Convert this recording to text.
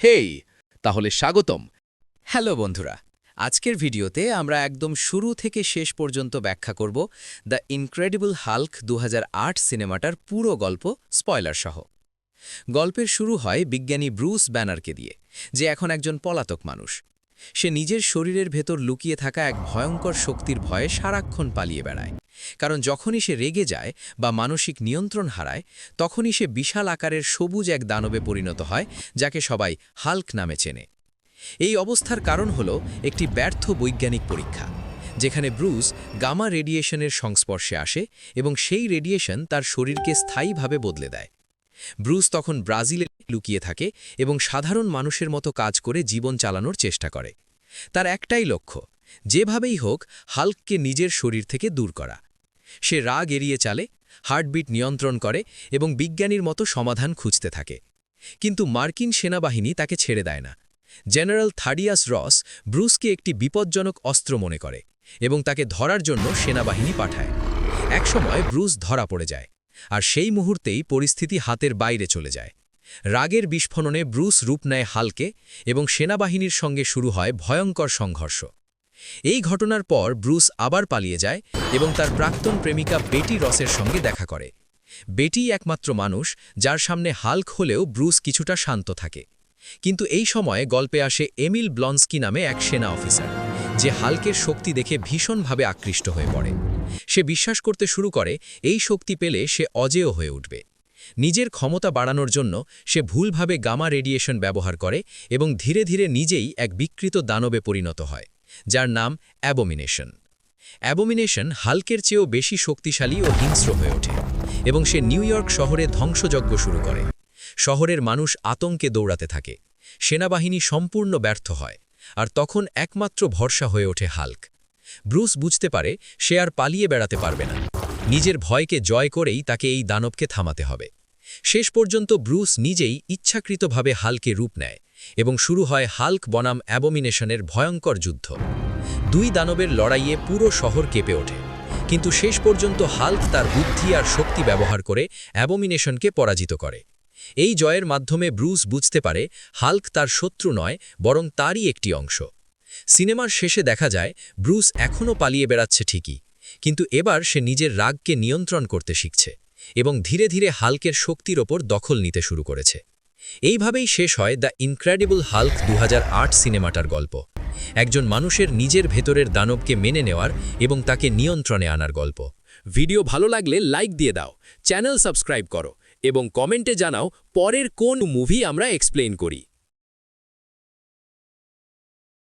হেই, তাহলে স্বাগতম। হ্যালো বন্ধুরা, আজকের ভিডিওতে আমরা একদম শুরু থেকে শেষ পর্যন্ত ব্যাখ্যা করব দ্য ইনক্রেডিবল হাল্ক 2008 সিনেমাটার পুরো গল্প স্পয়লার সহ। গল্পের শুরু হয় বিজ্ঞানী ব্রুস ব্যানারকে দিয়ে, যে এখন একজন পলাতক মানুষ। সে নিজের শরীরের ভেতর লুকিয়ে থাকা এক ভয়ঙ্কর শক্তির ভয়ে সারাক্ষণ পালিয়ে বেড়ায়। কারণ যখনই সে রেগে যায় বা মানসিক নিয়ন্ত্রণ হারায়, তখনই সে বিশাল আকারের সবুজ এক দানবে পরিণত হয়, যাকে সবাই হাল্ক নামে চেনে। এই অবস্থার কারণ হল একটি ব্যর্থ বৈজ্ঞানিক পরীক্ষা, যেখানে ব্রুস গামা রেডিয়েশনের সংস্পর্শে আসে এবং সেই রেডিয়েশন তার শরীরকে স্থায়ীভাবে বদলে দেয়। ব্রুস তখন ব্রাজিলে লুকিয়ে থাকে এবং সাধারণ মানুষের মতো কাজ করে জীবন চালানোর চেষ্টা করে। তার একটাই লক্ষ্য, যেভাবেই হোক হাল্ককে নিজের শরীর থেকে দূর করা। সে রাগ এড়িয়ে চালে, হার্টবিট নিয়ন্ত্রণ করে এবং বিজ্ঞানীর মতো সমাধান খুঁজতে থাকে। কিন্তু মার্কিন সেনাবাহিনী তাকে ছেড়ে দেয় না। জেনারেল থাডিয়াস রস ব্রুসকে একটি বিপজ্জনক অস্ত্র মনে করে এবং তাকে ধরার জন্য সেনাবাহিনী পাঠায়। একসময় ব্রুস ধরা পড়ে যায়, আর সেই মুহূর্তেই পরিস্থিতি হাতের বাইরে চলে যায়। রাগের বিস্ফোরণে ব্রুস রূপ নেয় হাল্কে এবং সেনাবাহিনীর সঙ্গে শুরু হয় ভয়ঙ্কর সংঘর্ষ। এই ঘটনার পর ব্রুস আবার পালিয়ে যায় এবং তার প্রাক্তন প্রেমিকা বেটি রসের সঙ্গে দেখা করে। বেটি একমাত্র মানুষ যার সামনে হাল্ক হলেও ব্রুস কিছুটা শান্ত থাকে। কিন্তু এই সময়ে গল্পে আসে এমিল ব্লন্সকি নামে এক সেনা অফিসার, যে হাল্কের শক্তি দেখে ভীষণভাবে আকৃষ্ট হয়ে পড়ে। সে বিশ্বাস করতে শুরু করে এই শক্তি পেলে সে অজেয় হয়ে উঠবে। নিজের ক্ষমতা বাড়ানোর জন্য সে ভুলভাবে গামা রেডিয়েশন ব্যবহার করে এবং ধীরে ধীরে নিজেই এক বিকৃত দানবে পরিণত হয়, যার নাম অ্যাবোমিনেশন। অ্যাবোমিনেশন হাল্কের চেয়েও বেশি শক্তিশালী ও হিংস্র হয়ে ওঠে এবং সে নিউ ইয়র্ক শহরে ধ্বংসযজ্ঞ শুরু করে। শহরের মানুষ আতঙ্কে দৌড়াতে থাকে, সেনাবাহিনী সম্পূর্ণ ব্যর্থ হয়, আর তখন একমাত্র ভরসা হয়ে ওঠে হাল্ক। ব্রুস বুঝতে পারে সে আর পালিয়ে বেড়াতে পারবে না। নিজের ভয়কে জয় করেই তাকে এই দানবকে থামাতে হবে। শেষ পর্যন্ত ব্রুস নিজেই ইচ্ছাকৃতভাবে হাল্কে রূপ নেয় এবং শুরু হয় হাল্ক বনাম অ্যাবোমিনেশনের ভয়ঙ্কর যুদ্ধ। দুই দানবের লড়াইয়ে পুরো শহর কেঁপে ওঠে, কিন্তু শেষ পর্যন্ত হাল্ক তার বুদ্ধি আর শক্তি ব্যবহার করে অ্যাবোমিনেশনকে পরাজিত করে। এই জয়ের মাধ্যমে ব্রুস বুঝতে পারে হাল্ক তার শত্রু নয়, বরং তারই একটি অংশ। সিনেমার শেষে দেখা যায় ব্রুস এখনও পালিয়ে বেড়াচ্ছে ঠিকই, কিন্তু এবার সে নিজের রাগকে নিয়ন্ত্রণ করতে শিখছে এবং ধীরে ধীরে হাল্কের শক্তির ওপর দখল নিতে শুরু করেছে। এইভাবেই শেষ হয় দ্য ইনক্রেডিবল হাল্ক 2008 সিনেমাটার গল্প, একজন মানুষের নিজের ভেতরের দানবকে মেনে নেওয়ার এবং তাকে নিয়ন্ত্রণে আনার গল্প। ভিডিও ভালো লাগলে লাইক দিয়ে দাও, চ্যানেল সাবস্ক্রাইব করো এবং কমেন্টে জানাও পরের কোন মুভি আমরা এক্সপ্লেইন করি।